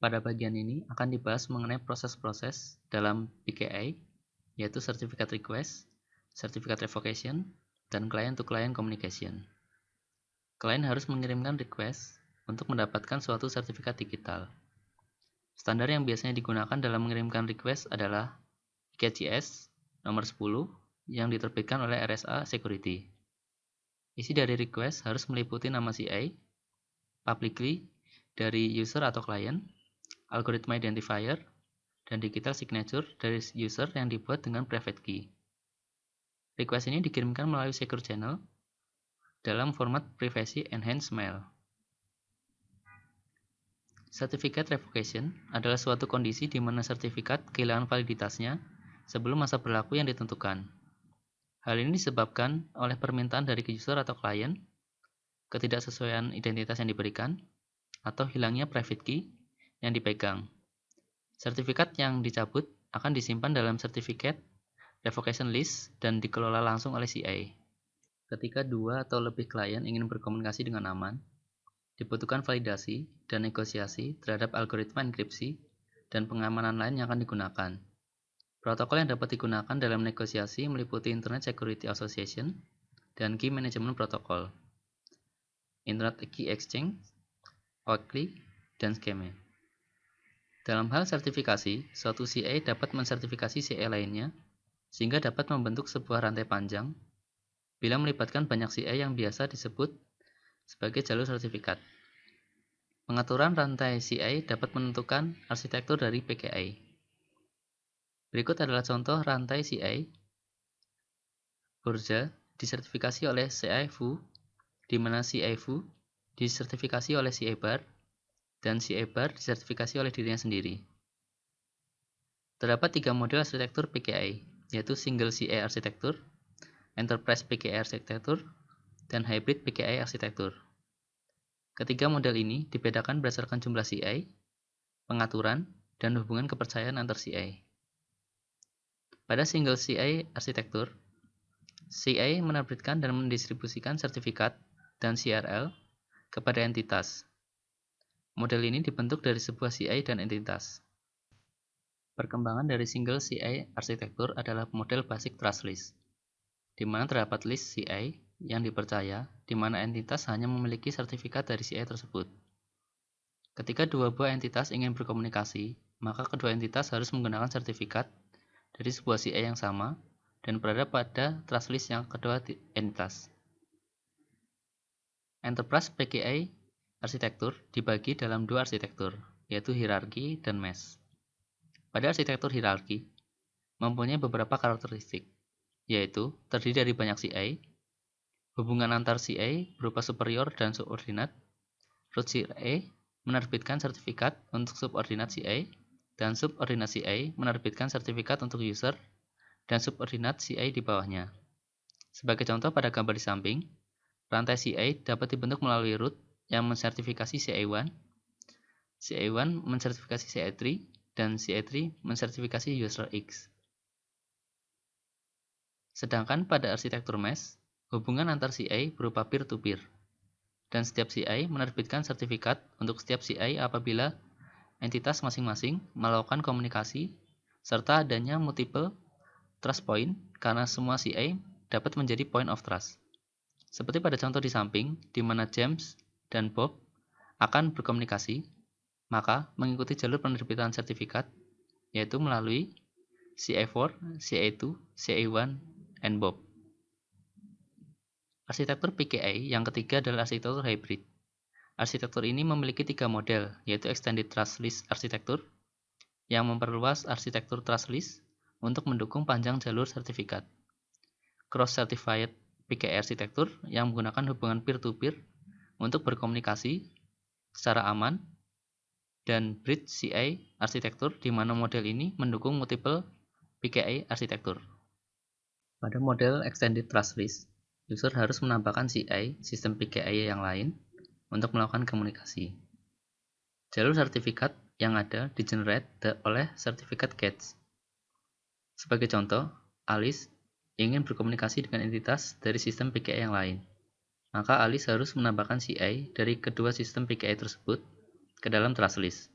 Pada bagian ini akan dibahas mengenai proses-proses dalam PKI, yaitu Certificate Request, Certificate Revocation, dan Client-to-Client Communication. Klien harus mengirimkan request untuk mendapatkan suatu sertifikat digital. Standar yang biasanya digunakan dalam mengirimkan request adalah PKCS nomor 10 yang diterbitkan oleh RSA Security. Isi dari request harus meliputi nama CA, public key dari user atau klien, algoritma identifier, dan digital signature dari user yang dibuat dengan private key. Request ini dikirimkan melalui secure channel dalam format privacy enhanced mail. Certificate revocation adalah suatu kondisi di mana sertifikat kehilangan validitasnya sebelum masa berlaku yang ditentukan. Hal ini disebabkan oleh permintaan dari user atau klien, ketidaksesuaian identitas yang diberikan, atau hilangnya private key yang dipegang. Sertifikat yang dicabut akan disimpan dalam Certificate Revocation List dan dikelola langsung oleh CA. Ketika dua atau lebih klien ingin berkomunikasi dengan aman, dibutuhkan validasi dan negosiasi terhadap algoritma enkripsi dan pengamanan lain yang akan digunakan. Protokol yang dapat digunakan dalam negosiasi meliputi Internet Security Association dan Key Management Protocol, Internet Key Exchange, OAuth, dan Scheme. Dalam hal sertifikasi, suatu CA dapat mensertifikasi CA lainnya sehingga dapat membentuk sebuah rantai panjang bila melibatkan banyak CA yang biasa disebut sebagai jalur sertifikat. Pengaturan rantai CA dapat menentukan arsitektur dari PKI. Berikut adalah contoh rantai CA. Borja disertifikasi oleh CA Foo, di mana CA Foo disertifikasi oleh CA Bar, dan CA Bar disertifikasi oleh dirinya sendiri. Terdapat 3 model arsitektur PKI, yaitu Single CA Arsitektur, Enterprise PKI Arsitektur, dan Hybrid PKI Arsitektur. Ketiga model ini dibedakan berdasarkan jumlah CA, pengaturan, dan hubungan kepercayaan antar CA. Pada Single CA Arsitektur, CA menerbitkan dan mendistribusikan sertifikat dan CRL kepada entitas. Model ini dibentuk dari sebuah CA dan entitas. Perkembangan dari Single CA Arsitektur adalah model Basic Trust List, di mana terdapat list CA yang dipercaya, di mana entitas hanya memiliki sertifikat dari CA tersebut. Ketika dua buah entitas ingin berkomunikasi, maka kedua entitas harus menggunakan sertifikat dari sebuah CA yang sama dan berada pada trust list yang kedua entitas. Enterprise PKI arsitektur dibagi dalam dua arsitektur, yaitu hierarki dan mesh. Pada arsitektur hierarki, mempunyai beberapa karakteristik, yaitu terdiri dari banyak CA, hubungan antar CA berupa superior dan subordinat, root CA menerbitkan sertifikat untuk subordinat CA, dan subordinat CA menerbitkan sertifikat untuk user, dan subordinat CA di bawahnya. Sebagai contoh pada gambar di samping, rantai CA dapat dibentuk melalui root yang mensertifikasi CA1, CA1 mensertifikasi CA3, dan CA3 mensertifikasi user X. Sedangkan pada arsitektur mesh, hubungan antar CA berupa peer-to-peer, dan setiap CA menerbitkan sertifikat untuk setiap CA apabila entitas masing-masing melakukan komunikasi, serta adanya multiple trust point karena semua CA dapat menjadi point of trust. Seperti pada contoh di samping, di mana James dan Bob akan berkomunikasi, maka mengikuti jalur penerbitan sertifikat, yaitu melalui CA4, CA2, CA1, and Bob. Arsitektur PKI yang ketiga adalah arsitektur hybrid. Arsitektur ini memiliki 3 model, yaitu Extended Trust List Arsitektur, yang memperluas arsitektur trust list untuk mendukung panjang jalur sertifikat. Cross-Certified PKI Arsitektur yang menggunakan hubungan peer-to-peer untuk berkomunikasi secara aman, dan Bridge CA Arsitektur di mana model ini mendukung multiple PKI Arsitektur. Pada model Extended Trust List, user harus menambahkan CA sistem PKI yang lain untuk melakukan komunikasi. Jalur sertifikat yang ada di-generate oleh sertifikat GETS. Sebagai contoh, Alice ingin berkomunikasi dengan entitas dari sistem PKI yang lain. Maka Alice harus menambahkan CA dari kedua sistem PKI tersebut ke dalam trust list.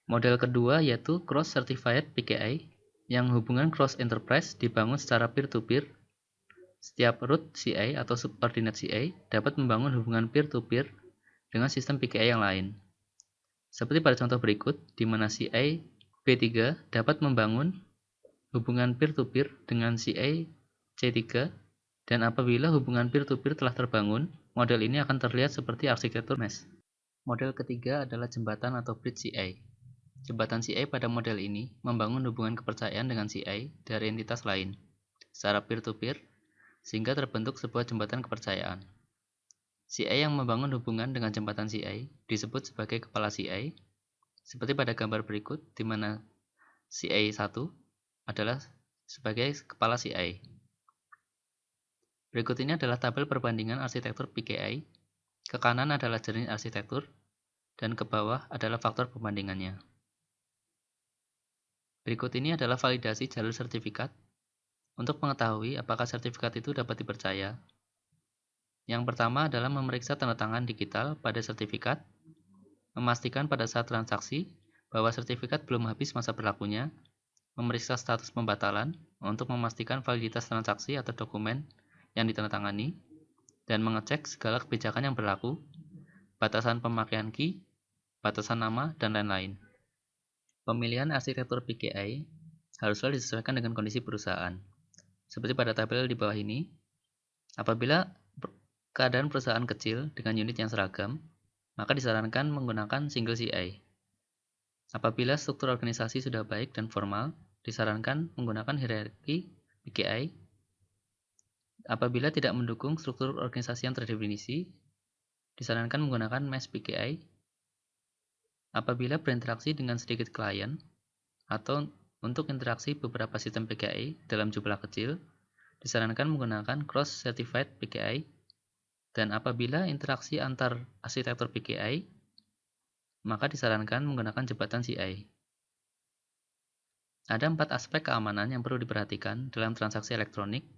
Model kedua yaitu Cross-Certified PKI, yang hubungan cross enterprise dibangun secara peer-to-peer. Setiap root CI atau subordinate CI dapat membangun hubungan peer-to-peer dengan sistem PKI yang lain. Seperti pada contoh berikut, di mana CI B3 dapat membangun hubungan peer-to-peer dengan CI C3, dan apabila hubungan peer-to-peer telah terbangun, model ini akan terlihat seperti arsitektur mesh. Model ketiga adalah jembatan atau bridge CI. Jembatan CI pada model ini membangun hubungan kepercayaan dengan CI dari entitas lain secara peer-to-peer, sehingga terbentuk sebuah jembatan kepercayaan. CI yang membangun hubungan dengan jembatan CI disebut sebagai kepala CI, seperti pada gambar berikut, di mana CI1 adalah sebagai kepala CI. Berikut ini adalah tabel perbandingan arsitektur PKI. Ke kanan adalah jenis arsitektur, dan ke bawah adalah faktor perbandingannya. Berikut ini adalah validasi jalur sertifikat untuk mengetahui apakah sertifikat itu dapat dipercaya. Yang pertama adalah memeriksa tanda tangan digital pada sertifikat, memastikan pada saat transaksi bahwa sertifikat belum habis masa berlakunya, memeriksa status pembatalan untuk memastikan validitas transaksi atau dokumen yang ditandatangani, dan mengecek segala kebijakan yang berlaku, batasan pemakaian key, batasan nama, dan lain-lain. Pemilihan arsitektur PKI haruslah disesuaikan dengan kondisi perusahaan. Seperti pada tabel di bawah ini, apabila keadaan perusahaan kecil dengan unit yang seragam, maka disarankan menggunakan single CI. Apabila struktur organisasi sudah baik dan formal, disarankan menggunakan hierarki PKI. Apabila tidak mendukung struktur organisasi yang terdefinisi, disarankan menggunakan mesh PKI. Apabila berinteraksi dengan sedikit klien, atau untuk interaksi beberapa sistem PKI dalam jumlah kecil, disarankan menggunakan Cross-Certified PKI. Dan apabila interaksi antar arsitektur PKI, maka disarankan menggunakan jembatan CI. Ada 4 aspek keamanan yang perlu diperhatikan dalam transaksi elektronik,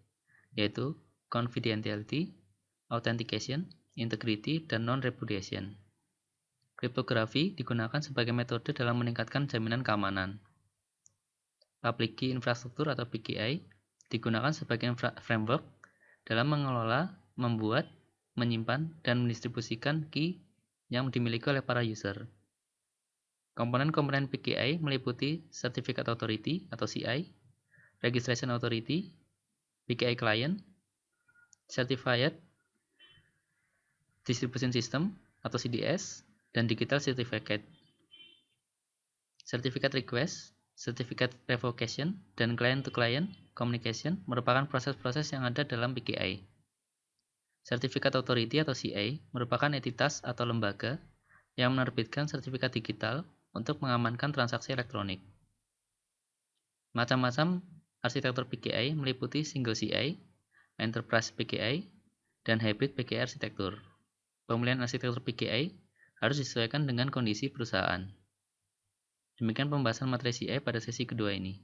yaitu confidentiality, authentication, integrity, dan non-repudiation. Kriptografi digunakan sebagai metode dalam meningkatkan jaminan keamanan. Public Key Infrastructure atau PKI digunakan sebagai framework dalam mengelola, membuat, menyimpan, dan mendistribusikan key yang dimiliki oleh para user. Komponen-komponen PKI meliputi Certificate Authority atau CI, Registration Authority, PKI Client, Certified Distribution System atau CDS, dan Digital Certificate. Certificate Request, Certificate Revocation, dan Client-to-Client Communication merupakan proses-proses yang ada dalam PKI. Certificate Authority atau CI merupakan entitas atau lembaga yang menerbitkan sertifikat digital untuk mengamankan transaksi elektronik. Macam-macam arsitektur PKI meliputi Single CI, Enterprise PKI, dan Hybrid PKI arsitektur. Pemilihan arsitektur PKI harus disesuaikan dengan kondisi perusahaan. Demikian pembahasan materi CI pada sesi kedua ini.